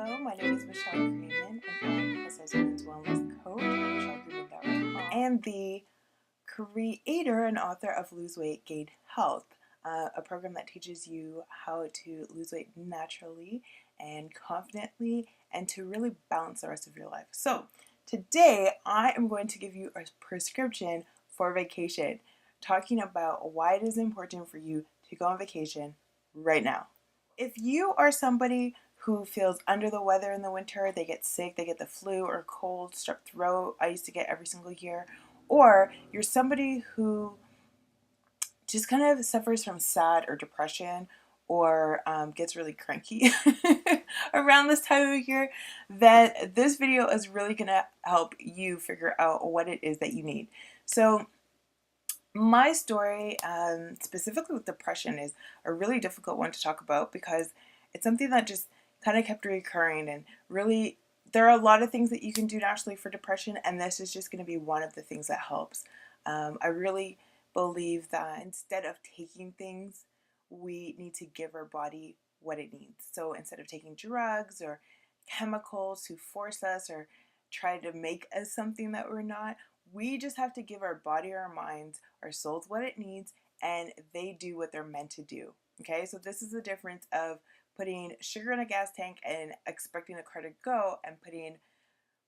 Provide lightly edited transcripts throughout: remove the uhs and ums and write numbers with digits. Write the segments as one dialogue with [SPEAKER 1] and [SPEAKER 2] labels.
[SPEAKER 1] Hello, my name is Michelle Greenman, and I'm plus-size women's wellness coach at MichelleGreenman.com and the creator and author of Lose Weight, Gain Health, a program that teaches you how to lose weight naturally and confidently and to really balance the rest of your life. So today I am going to give you a prescription for vacation, talking about why it is important for you to go on vacation right now. If you are somebody who feels under the weather in the winter, they get sick, they get the flu or cold, strep throat, I used to get every single year, or you're somebody who just kind of suffers from sad or depression or gets really cranky around this time of year, then this video is really going to help you figure out what it is that you need. So my story, specifically with depression, is a really difficult one to talk about because it's something that just kind of kept recurring, and really there are a lot of things that you can do naturally for depression, and this is just going to be one of the things that helps. I really believe that instead of taking things, we need to give our body what it needs. So instead of taking drugs or chemicals to force us or try to make us something that we're not, we just have to give our body, our minds, our souls what it needs, and they do what they're meant to do. Okay, so this is the difference of putting sugar in a gas tank and expecting a car to go, and putting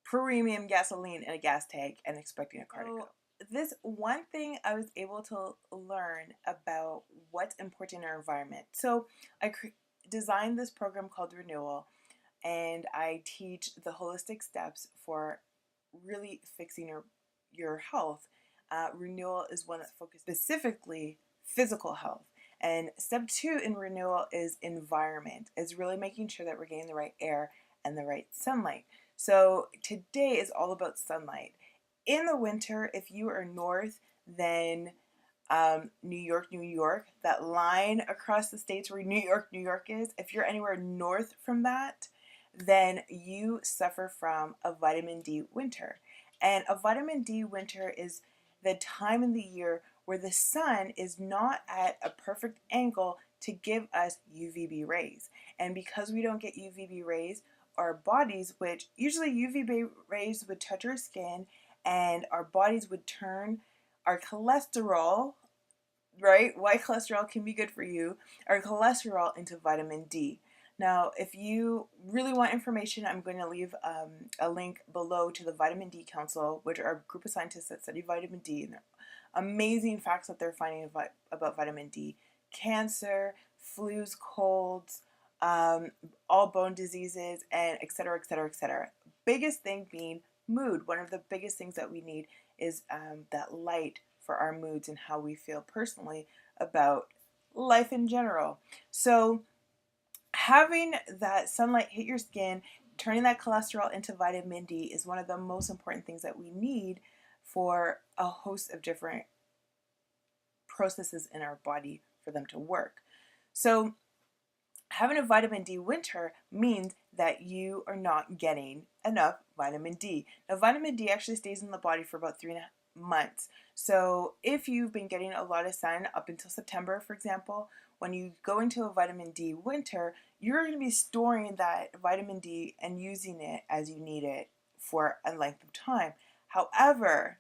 [SPEAKER 1] premium gasoline in a gas tank and expecting a car to go. This one thing I was able to learn about what's important in our environment. So I designed this program called Renewal, and I teach the holistic steps for really fixing your health. Renewal is one that focuses specifically physical health. And step 2 in Renewal is environment. It's really making sure that we're getting the right air and the right sunlight. So today is all about sunlight. In the winter, if you are north, then New York, that line across the states where New York is, if you're anywhere north from that, then you suffer from a vitamin D winter. And a vitamin D winter is the time in the year where the sun is not at a perfect angle to give us UVB rays. And because we don't get UVB rays, our bodies, which usually UVB rays would touch our skin and our bodies would turn our cholesterol, right? White cholesterol can be good for you, our cholesterol into vitamin D. Now, if you really want information, I'm going to leave a link below to the Vitamin D Council, which are a group of scientists that study vitamin D, and they're amazing facts that they're finding about vitamin D. Cancer, flus, colds, all bone diseases, and et cetera, et cetera, et cetera. Biggest thing being mood. One of the biggest things that we need is that light for our moods and how we feel personally about life in general. So having that sunlight hit your skin, turning that cholesterol into vitamin D is one of the most important things that we need for a host of different processes in our body for them to work. So having a vitamin D winter means that you are not getting enough vitamin D. Now, vitamin D actually stays in the body for about 3 months. So if you've been getting a lot of sun up until September, for example, when you go into a vitamin D winter, you're going to be storing that vitamin D and using it as you need it for a length of time. However,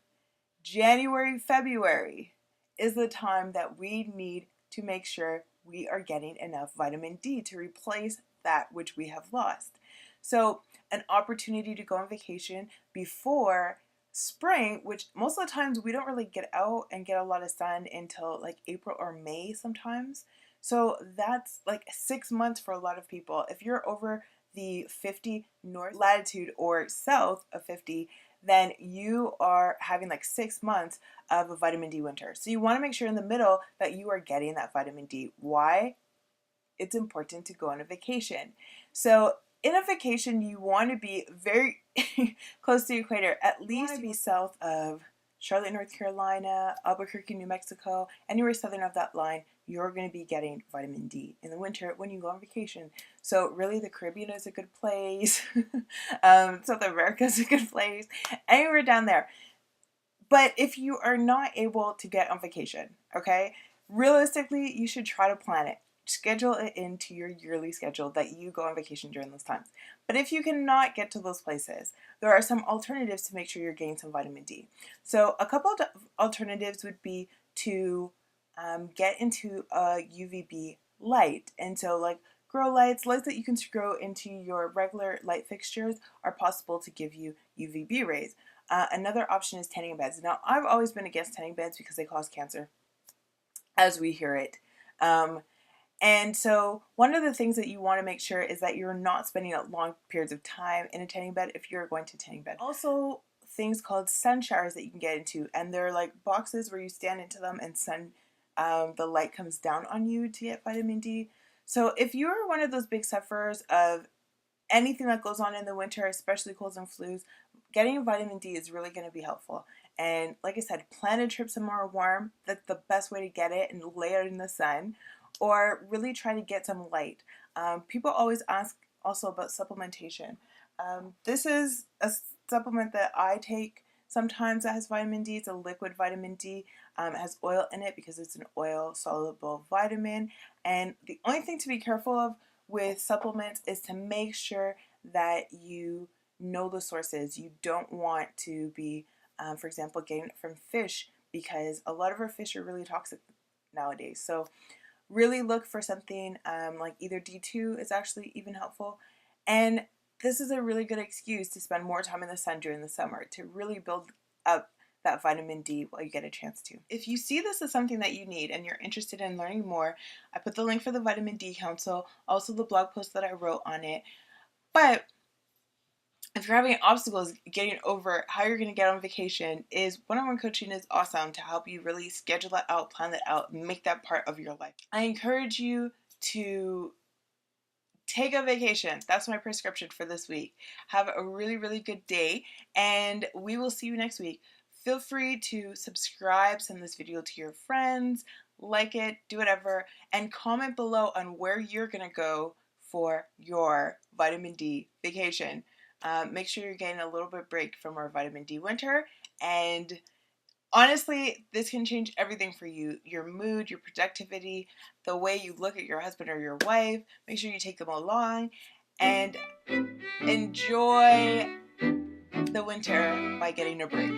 [SPEAKER 1] January, February is the time that we need to make sure we are getting enough vitamin D to replace that which we have lost. So an opportunity to go on vacation before spring, which most of the times we don't really get out and get a lot of sun until like April or May sometimes. So that's like 6 months for a lot of people. If you're over the 50 north latitude or south of 50, then you are having like 6 months of a vitamin D winter. So you want to make sure in the middle that you are getting that vitamin D. Why? It's important to go on a vacation. So in a vacation, you want to be very close to the equator, at least be south of Charlotte, North Carolina, Albuquerque, New Mexico, anywhere southern of that line. You're going to be getting vitamin D in the winter when you go on vacation. So really the Caribbean is a good place. South America is a good place. Anywhere down there. But if you are not able to get on vacation, okay, realistically, you should try to plan it. schedule it into your yearly schedule that you go on vacation during those times. But if you cannot get to those places, there are some alternatives to make sure you're getting some vitamin D. So a couple of alternatives would be to get into a UVB light. And so like grow lights that you can grow into your regular light fixtures are possible to give you UVB rays. Another option is tanning beds. Now, I've always been against tanning beds because they cause cancer, as we hear it. And so one of the things that you want to make sure is that you're not spending long periods of time in a tanning bed if you're going to a tanning bed. Also, things called sun showers that you can get into, and they're like boxes where you stand into them and the light comes down on you to get vitamin D. So if you're one of those big sufferers of anything that goes on in the winter, especially colds and flus, getting vitamin D is really going to be helpful. And like I said, plan a trip somewhere warm. That's the best way to get it, and lay out in the sun, or really try to get some light. People always ask also about supplementation. This is a supplement that I take sometimes that has vitamin D. It's a liquid vitamin D. It has oil in it because it's an oil-soluble vitamin. And the only thing to be careful of with supplements is to make sure that you know the sources. You don't want to be, for example, getting it from fish, because a lot of our fish are really toxic nowadays. So really look for something like either D2 is actually even helpful. And this is a really good excuse to spend more time in the sun during the summer to really build up that vitamin D while you get a chance to. If you see this as something that you need and you're interested in learning more, I put the link for the Vitamin D Council, also the blog post that I wrote on it. But if you're having obstacles getting over how you're going to get on vacation, is one-on-one coaching is awesome to help you really schedule that out, plan that out, and make that part of your life. I encourage you to take a vacation. That's my prescription for this week. Have a really, really good day, and we will see you next week. Feel free to subscribe, send this video to your friends, like it, do whatever, and comment below on where you're going to go for your vitamin D vacation. Make sure you're getting a little bit of break from our vitamin D winter, and honestly, this can change everything for you. Your mood, your productivity, the way you look at your husband or your wife. Make sure you take them along and enjoy the winter by getting a break.